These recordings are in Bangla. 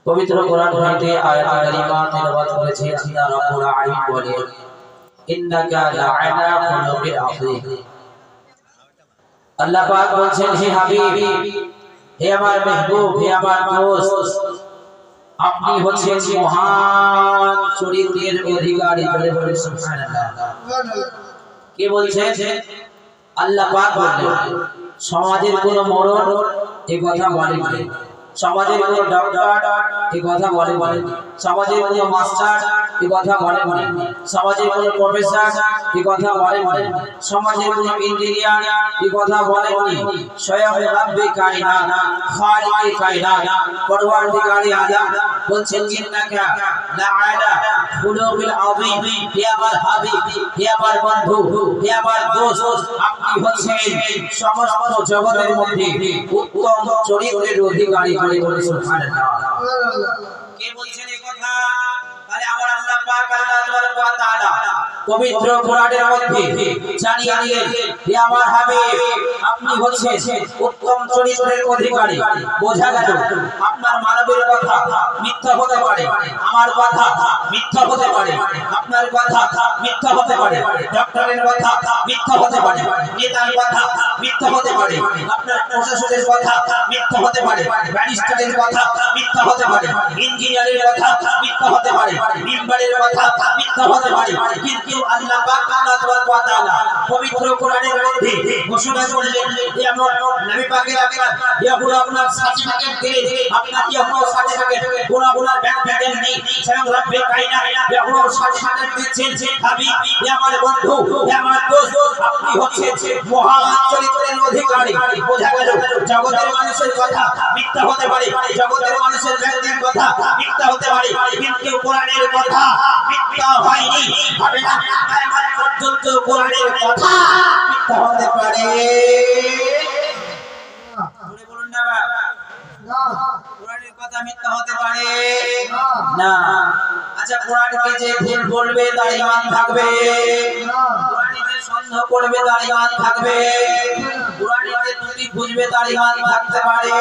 পবিত্র কোরআন হইতে আয়াত কারিমা তেলাওয়াত করেছে আল্লাহ রাব্বুল আলামিন বলেন ইন্নাকা লাআলা খুলুকিল আযীম। আল্লাহ পাক বলেন হে হাবিব, হে আমার মাহবুব, হে আমার দোস্ত, আপনি হচ্ছেন মহান চরিত্রের অধিকারী। বলে সুবহানাল্লাহ। কে বলছেন? আল্লাহ পাক বলেন সমাজের কোন মরণ এই কথা বলেন, সমাজের কোন ডক্টর এই কথা বলেন, সমাজের কোন মাস্টার এই কথা বলেন, সমাজের কোন প্রফেসর এই কথা বলেন, সমাজের কোন ইঞ্জিনিয়ার এই কথা বলেননি। স্বয়ং রব্বে কায়নাত খালিকে কায়নাত পরওয়ারদিগারে আলম বলছেন ইন্নাকা লাআলা খুলুকিল আযীম। হে আমার হাবিব, হে আমার বন্ধু, হে আমার দোস্ত, আপনি হচ্ছেন সমস্ত জগতের মধ্যে উত্তম চরিত্রের অধিকারী। বলে সুবহানাল্লাহ। কে বলছেন এই কথা? তাহলে আমার আল্লাহ পাক আল্লাহ তাবারক ওয়া তাআলা পবিত্র কোরআনের মধ্যে জানিয়ে দিলেন হে আমার হাবিব, আপনি হচ্ছেন উত্তম চরিত্রের অধিকারী। বোঝা গেল আপনার মানবের কথা মিথ্যা হতে পারে, আমার কথা মিথ্যা হতে পারে, আপনার কথা মিথ্যা হতে পারে, ডক্টরের কথা মিথ্যা হতে পারে, নেতার কথা মিথ্যা হতে পারে, আপনার প্রশাসনের কথা মিথ্যা হতে পারে, ব্যারিস্টারের কথা মিথ্যা হতে পারে, ইঞ্জিনিয়ারের কথা মিথ্যা হতে পারে, মিম্বারের কথা মিথ্যা হতে পারে। কিন্তু আল্লাহ পাক আল্লাহ তাবারক ওয়া তাআলা পবিত্র কোরআনের মধ্যে ঘোষণা করলেন যে আমার নবী পাকের আপনার আপনার সার্টিফিকেট দিলেন, আপনার কি আপনার সার্টিফিকেট গুনাহগুনার ব্যাখ্যা দেননি। স্বয়ং রব্বে কায়নাত আপনার সার্টিফিকেট দিচ্ছেন হাবিব, হে আমার বন্ধু, হে আমার দোস্ত, আপনি হচ্ছেন মহান চরিত্রের অধিকারী। বোঝা গেল জগতের মানুষের কথা মিথ্যা হতে পারে, জগতের মানুষের ব্যক্তির কথা মিথ্যা হতে পারে, কিন্তু কোরআনের কথা মিথ্যা হয়নি, হবে না। কিয়ামত পর্যন্ত কোরআনের কথা মিথ্যা হতে পারে জোরে বলুন না না, কোরআনের কথা মিথ্যা হতে পারে না। আচ্ছা, কোরআনকে যে ভুল বলবে তার ঈমান থাকবে না, কোরআনে যে সন্দেহ করবে তার ঈমান থাকবে, কোরআনে যে ত্রুটি বুঝবে তার ঈমান থাকতে পারে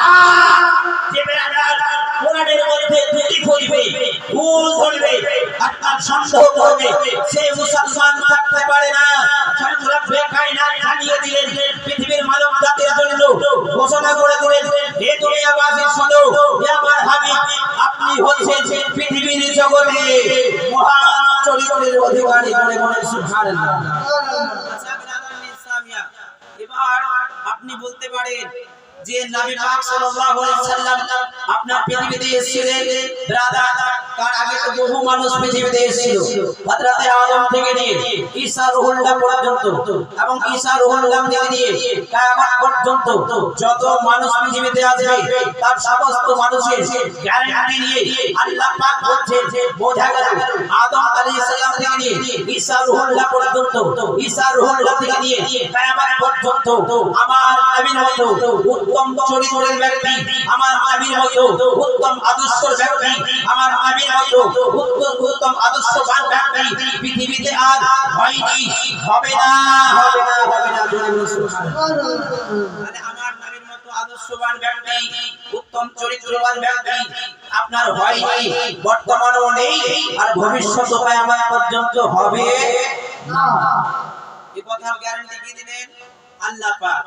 না। যে বেরাদার কোরআনের মধ্যে ত্রুটি খুঁজবে, ভুল ধরবে আর তার সন্দেহ করবে, সে মুসলমান থাকতে পারে না। স্বয়ং রব্বে কায়নাত জানিয়ে দিলেন, পৃথিবীর মানব জাতির জন্য ঘোষণা করে দিলেন হে দুনিয়াবাসী শোনো, হে আমার হাবিব, আপনি হচ্ছেন পৃথিবীর জগতে মহান চরিত্রের অধিকারী। বলে সুবহানাল্লাহ। আচ্ছা বিরাদারান ইসলামিয়া, এবার আপনি বলতে পারেন যে নবী পাক সাল্লাল্লাহু আলাইহি সাল্লাম আপনার পৃথিবীতে এসেছিলেন, ব্রাদার তার আগে তো বহু মানুষ পৃথিবীতে এসেছিল, হযরত আদম থেকে নিয়ে ঈসা রুহুল্লাহ পর্যন্ত, এবং ঈসা রুহুল্লাহ থেকে নিয়ে কিয়ামত পর্যন্ত যত মানুষ পৃথিবীতে আসবে তার সমস্ত মানুষের গ্যারান্টি নিয়ে আল্লাহ পাক বলছেন। বোঝা গেল আদম আলাইহিস সালাম থেকে নিয়ে ঈসা রুহুল্লাহ পর্যন্ত, ঈসা রুহুল্লাহ থেকে নিয়ে কিয়ামত পর্যন্ত আমার নবীর মতো উত্তম চরিত্রের ব্যক্তি, আমার নবীর মতো উত্তম আদর্শের ব্যক্তি, আমার নবীর মতো উত্তম আদর্শবান ব্যক্তি পৃথিবীতে আর হয়নি, হবে না, হবে না, হবে না। জোরে বলুন সুবহানাল্লাহ। মানে আমার নবীর মতো আদর্শবান ব্যক্তি, উত্তম চরিত্রবান ব্যক্তি আপনার হয়নি, বর্তমানেও নেই, আর ভবিষ্যতে কিয়ামত পর্যন্ত হবে না। এই কথার গ্যারান্টি কি দিবেন? আল্লাহ পাক।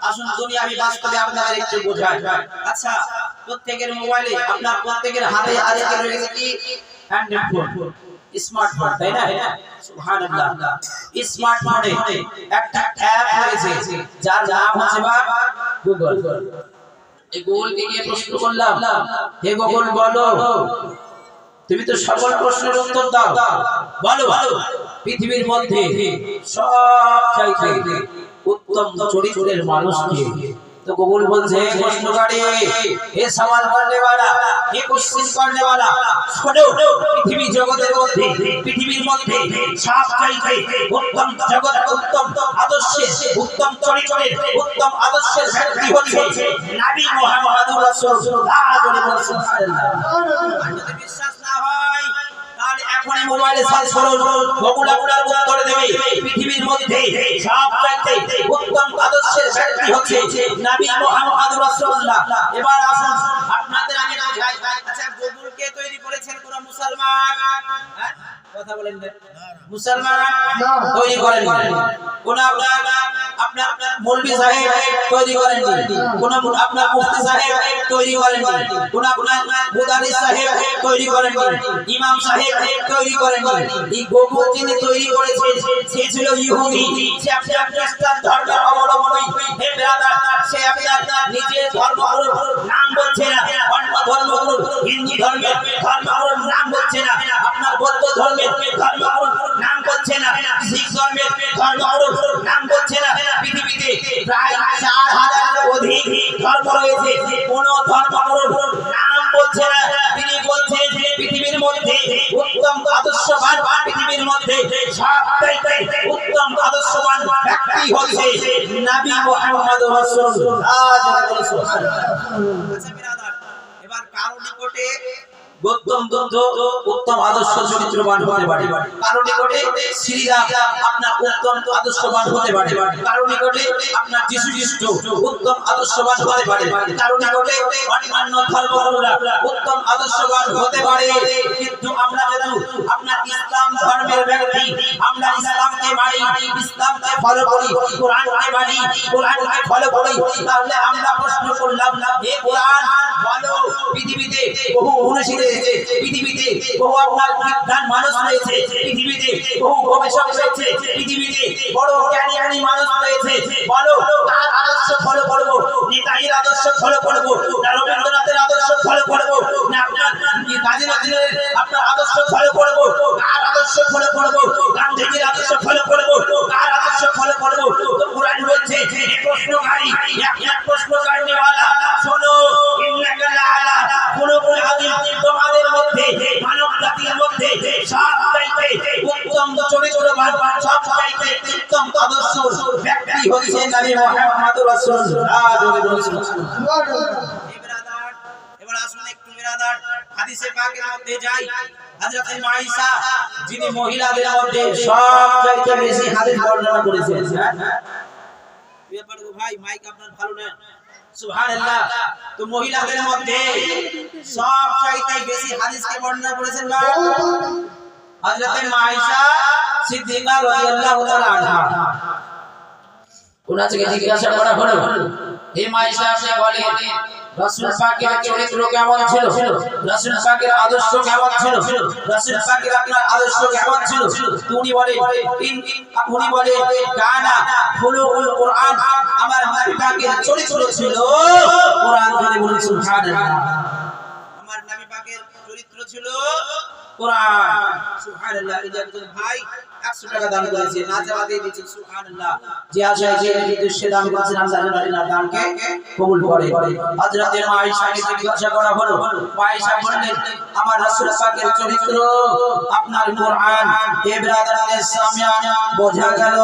আসুন দুনিয়াবি বাস্তবে আপনাদের একটু বোঝাই। আচ্ছা, প্রত্যেকের মোবাইলে, আপনার প্রত্যেকের হাতে আজকে রয়েছে কি? অ্যান্ড্রয়েড ফোন, স্মার্টফোন, তাই না? সুবহানাল্লাহ। স্মার্টফোনে একটা অ্যাপ রয়েছে যার নাম হচ্ছে গুগল। এই গুগলকে গিয়ে প্রশ্ন করলাম, হে গুগল বলো, তুমি তো সকল প্রশ্নের উত্তর দাও, বলো পৃথিবীর মধ্যে সবচাইতে উত্তম চরিত্রের মানুষ কে? তো গুগল বলছে প্রশ্নকারী, হে সওয়াল করনে वाला, হে কোশ্চেন করনে वाला, শোনো পৃথিবী জগতের মধ্যে, পৃথিবীর মধ্যে সবচাইতে উত্তম জগৎ, উত্তম আদর্শের, উত্তম চরিত্রের, উত্তম আদর্শের ব্যক্তি হচ্ছে নবী মুহাম্মদুর রাসূলুল্লাহ। সুবহানাল্লাহ। যদি বিশ্বাস না হয় তাহলে এখনই মোবাইলে সার্চ করুন, গুগল আপনার উত্তর দেবে। পৃথিবীর মধ্যে সবচাইতে উত্তম আদর্শের ব্যক্তি হচ্ছে নবী মুহাম্মদ রাসূলুল্লাহ। এবার আসুন আপনাদের আমি বোঝাই। আচ্ছা, গুগল কে তৈরি করেছেন? কোন মুসলমান? হ্যাঁ, কথা বলেন না। মুসলমান তৈরি করেন, কোন আপনার মৌলভী সাহেব তৈরি করেন, কোন আপনার মুফতি সাহেব তৈরি করেন, কোন আপনার মুদারিস সাহেব তৈরি করেন, ইমাম সাহেব তৈরি করেন। এই গুগল যিনি তৈরি করেছেন সে ছিল ইহুদি, সে আপনার খ্রিস্টান ধর্মের অবলম্বী। হে ব্রাদার, সে আপনার নিজের ধর্মগুরুর নাম বলছে না, অন্য ধর্মগুরুর হিন্দু ধর্মের ধর্মগুরুর নাম বলছে না, আপনার বৌদ্ধ ধর্মের ধর্মগুরুর নাম বলছে না, শিখ ধর্মের ধর্মগুরুর নাম বলছে না। পৃথিবীতে প্রায় 4000 অধিক ধর্ম রয়েছে, কোন ধর্মগুরুর নাম বলছে না। তিনি বলছেন যে পৃথিবীর মধ্যে উত্তম আদর্শবান, পৃথিবীর মধ্যে সবথেকে উত্তম আদর্শবান ব্যক্তি হচ্ছে নবী মুহাম্মদ রাসূলুল্লাহ। আচ্ছা বিরাদার, এবার কারো নিকটে উত্তম আদর্শ চরিত্রবান হতে পারে, কারো নিকটে শ্রীরাম আপনার উত্তম আদর্শবান হতে পারে, কারো নিকটে আপনার যিশু খ্রিস্ট উত্তম আদর্শবান হতে পারে, কারো নিকটে অন্যান্য ধর্মগুরুরা উত্তম আদর্শবান হতে পারে। কিন্তু আমরা যেন আপনার ইসলাম ধর্মের ব্যক্তি, আমরা ইসলামকে মানি, ইসলামকে ফলো করি, কোরআনকে মানি, কোরআনকে ফলো করি, তাহলে আমরা প্রশ্ন করলাম, হে কোরআন বলো, পৃথিবীতে বহু মনীষী রয়েছে, পৃথিবীতে বহু আপনার বিজ্ঞান মানুষ রয়েছে, পৃথিবীতে বহু গবেষক রয়েছে, পৃথিবীতে বড় জ্ঞানী মানুষ রয়েছে, বলো কার আদর্শ ফলো করব? নেতাজির আদর্শ ফলো করব, না রবীন্দ্রনাথের আদর্শ ফলো করব, না আপনার কাজী নজরুলের আপনার আদর্শ ফলো করব? কার আদর্শ ফলো করব? গান্ধীজির আদর্শ ফলো করব, কার আদর্শ ফলো করব? তো কোরআন বলছে এই প্রশ্নকারী এক প্রশ্নকারীওয়ালা শোনো, ইন্নাকা লাআলা খুলুকুল আযীম, তোমাদের মধ্যে মানব জাতির মধ্যে সবচাইতে উত্তম চরিত্রবান, সবচাইতে উত্তম আদর্শ ব্যক্তি হচ্ছে নবী মুহাম্মদ রাসূলুল্লাহ। এবার আসুন একটু বিরাদার হাদিসে পাকের মধ্যে যাই। হযরত মাইসা যিনি মহিলাদের মধ্যে সবচাইতে বেশি হাদিস বর্ণনা করেছেন, ব্যাপার গো ভাই, মাইক আপনার ভালো না, সুবহানাল্লাহ। তো মহিলাদের মধ্যে সবচাইতে বেশি হাদিসকে বর্ণনা করেছেন হযরত মাইসা সিদ্দিকা রাদিয়াল্লাহু তাআলা আনহা। ওনাকে জিজ্ঞাসা করা হলো, হে মাইসা, আপনি বলেন রাসূল পাকের চরিত্র কেমন ছিল, রাসূল পাকের আদর্শ কেমন ছিল, রাসূল পাকের আপনার আদর্শ কেমন ছিল? উনি বলে কানা খুলুকুল কুরআন, আমার নবী পাকের চরিত্র ছিল কোরআন। যদি বলেন সুবহানাল্লাহ, আমার নবী পাকের চরিত্র ছিল কোরআন। সুবহানাল্লাহ। এই যে একজন ভাই 100 টাকা দান করেছে, না চাওয়া দিয়ে দিয়েছে, সুবহানাল্লাহ। যে আশায় যে উদ্দেশ্যে দান করেছেন আল্লাহ তাআলা দানকে কবুল করে। হযরত মাইশাকে জিজ্ঞাসা করা হলো, মাইশা বললেন আমার রাসূল পাকের চরিত্র আপনার কোরআন। হে ব্রাদারদের সামনে বোঝা গেল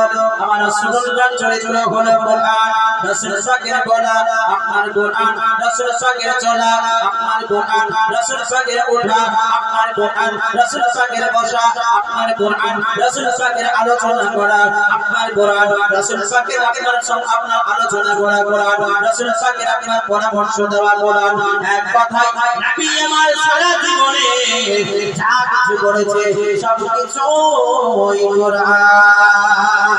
আমার রাসূলুল্লাহর চরিত্র হলো কোরআন। রাসূল পাকের বলা আপনার কোরআন, রাসূল পাকের চলা আপনার কোরআন, রাসূল পাকের ওঠা আপনার কোরআন, রাসূল পাকের বসা আপনার কোরআন, রাসূল পাকের আলোচনা করা আপনার কোরআন, রাসূল পাকের আপনার আলোচনা করা কোরআন, রাসূল পাকের আপনার পরামর্শ দেওয়া কোরআন। এক কথায় নবী আমার সারা জীবনে যা কিছু করেছে সব কিছু ওই কোরআন।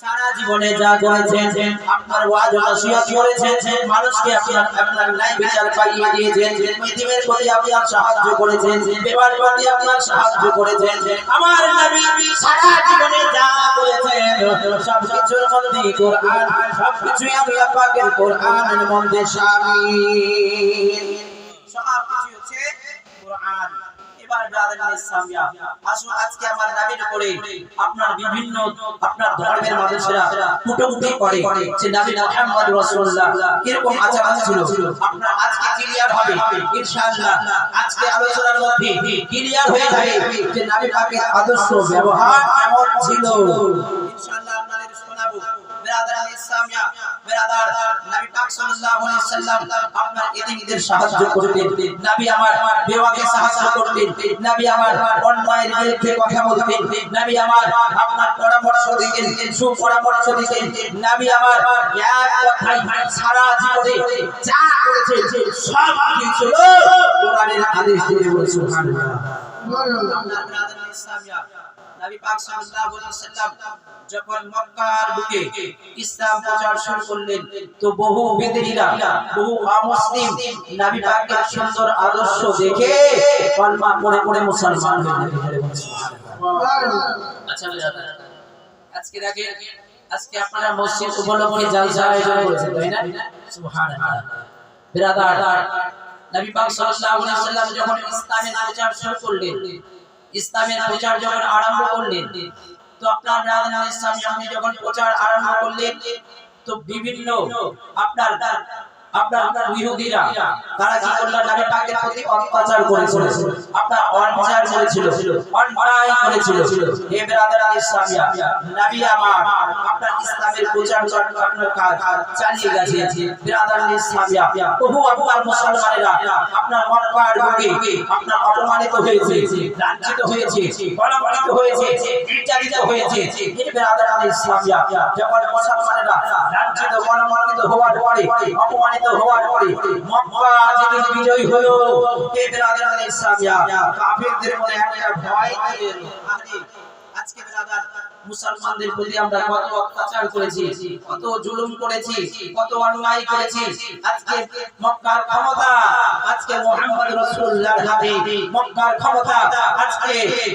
সারা জীবনে যা করেছেন, আপনার ওয়াজ নসিহত করেছেন, মানুষকে আপনার ন্যায় বিচার পাইয়ে দিয়েছেন, পৃথিবীর প্রতি আপনার সাহায্য করেছেন, বিবাহের প্রতি আপনার সাহায্য করেছেন। আমার নবী সারা জীবনে যা করেছেন সবকিছুর মধ্যে কোরআন, সবকিছুই আল্লাহ পাকের কোরআনের মধ্যে শামিল, সবকিছু হচ্ছে কোরআন। এবার ব্রাদারদের সামনে আসুন, আজকে আমার নবীর উপরে আপনার বিভিন্ন আপনার ধর্মের মানুষেরা কুটুক্তি করে যে নবী মুহাম্মদ রাসূলুল্লাহ কিরকম আচরণ ছিল, আপনার আজকে ক্লিয়ার হবে ইনশাআল্লাহ। আজকে আলোচনার মধ্যে ক্লিয়ার হয়ে যাবে যে নবী পাকের আদর্শ ব্যবহার কেমন ছিল, ইনশাআল্লাহ আপনাদের শোনাবো। ব্রাদারদের সামনে বেরাদার নবী পাক সাল্লাল্লাহু আলাইহি সাল্লাম আপনার এতিমদের সাহায্য করতেন, নবী আমার বেওয়াকে সাহায্য করতেন, নবী আমার অন্যায়ের বিরুদ্ধে কথা বলতেন, নবী আমার আপনার পরামর্শ দিতেন, সুপরামর্শ দিতেন, নবী আমার এক কথায় সারা জীবনে যা করেছেন সব কিছু কোরআনের আদেশ দিয়ে বলে সুবহানাল্লাহ। আপনার বেরাদার ইসলামিয়া নবী পাক সাল্লাল্লাহু আলাইহি সাল্লাম যখন মক্কার বুকে ইসলাম প্রচার শুরু করলেন তো বহু বেদেনীরা, বহু অমুসলিম নবী পাকের সুন্দর আদর্শ দেখে কলমা পড়ে পড়ে মুসলমান হয়ে গেলেন। আচ্ছা বেরাদার, আজকে দেখেন, আজকে আপনারা মসজিদ উপলক্ষে জালসা আয়োজন করেছেন, তাই না? সুবহানাল্লাহ। বেরাদার নবী পাক সাল্লাল্লাহু আলাইহি সাল্লাম যখন ইসলামের প্রচার শুরু করলেন, ইসলামের প্রচার যখন আরম্ভ করলেন তো আপনার বেরাদার ইসলামী আপনি যখন প্রচার আরম্ভ করলেন তো বিভিন্ন আপনার ইহুদিরা তারা কি করলো, নবী পাকের প্রতি অত্যাচার করেছিল, আপনার অন্যায় করেছিল, অন্যায় করেছিল। হে বেরাদার ইসলামিয়া, নবী আমার আপনার ইসলামের প্রচার আপনার কাজ চালিয়ে গেছে। বেরাদার ইসলামিয়া বহু আপনার মুসলমানেরা আপনার মক্কার বুকে আপনার অপমানিত হয়েছে, লাঞ্ছিত হয়েছে, গণমানিত হয়েছে, নির্যাতিত হয়েছে। হে বেরাদার ইসলামিয়া, যখন মুসলমানেরা লাঞ্ছিত গণমানিত হওয়ার পরে, অপমানিত হওয়ার পরে মক্কা যেদিন বিজয় হলো, হে বেরাদার ইসলামিয়া কাফিরদের মনে একটা ভয় ছিল। আজকে বেরাদার মুসলমানদের প্রতি আমরা কত অত্যাচার করেছি, কত জুলুম করেছি, কত অন্যায় করেছি। আজকে মক্কার ক্ষমতা আজকে মুহাম্মদ রাসূলুল্লাহর হাতে, মক্কার ক্ষমতা আজকে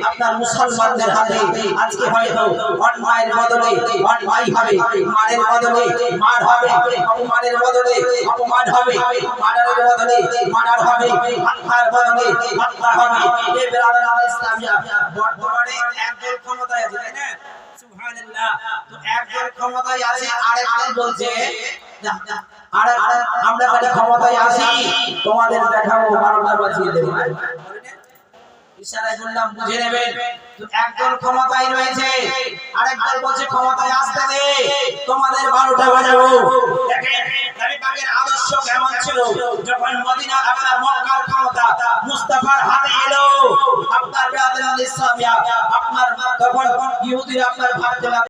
আপনার মুসলমানদের হাতে। আজকে হয়তো অন্যায়ের বদলে অন্যায় হবে, মারের বদলে মার হবে, অপমানের বদলে অপমান হবে, মারারের বদলে মারার হবে, হত্যার বদলে হত্যা হবে। এই বেরাদার ইসলামিয়া বর্তমানে একদল ক্ষমতায় আছে, তাই না? সুবহানাল্লাহ। তো একদল ক্ষমতায় আছে, আরেকদল বলছে আর আমরা কাছে ক্ষমতায় আছি, তোমাদের দেখাবো 12টা বাজিয়ে দেব। ইশারায় বললাম বুঝে নেবেন। তো একদল ক্ষমতায় রয়েছে, আরেকদল বলছে ক্ষমতায় আসতে দে, তোমাদের 12টা বাজাবো। দেখেন নবী পাকের আদর্শ কেমন ছিল, যখন মদিনা আপনার মক্কার ক্ষমতা মুস্তাফার হাতে এলো, আপনার বেরাদার ইসলামিয়া আপনার তখন ইহুদিরা আপনার ভাবতে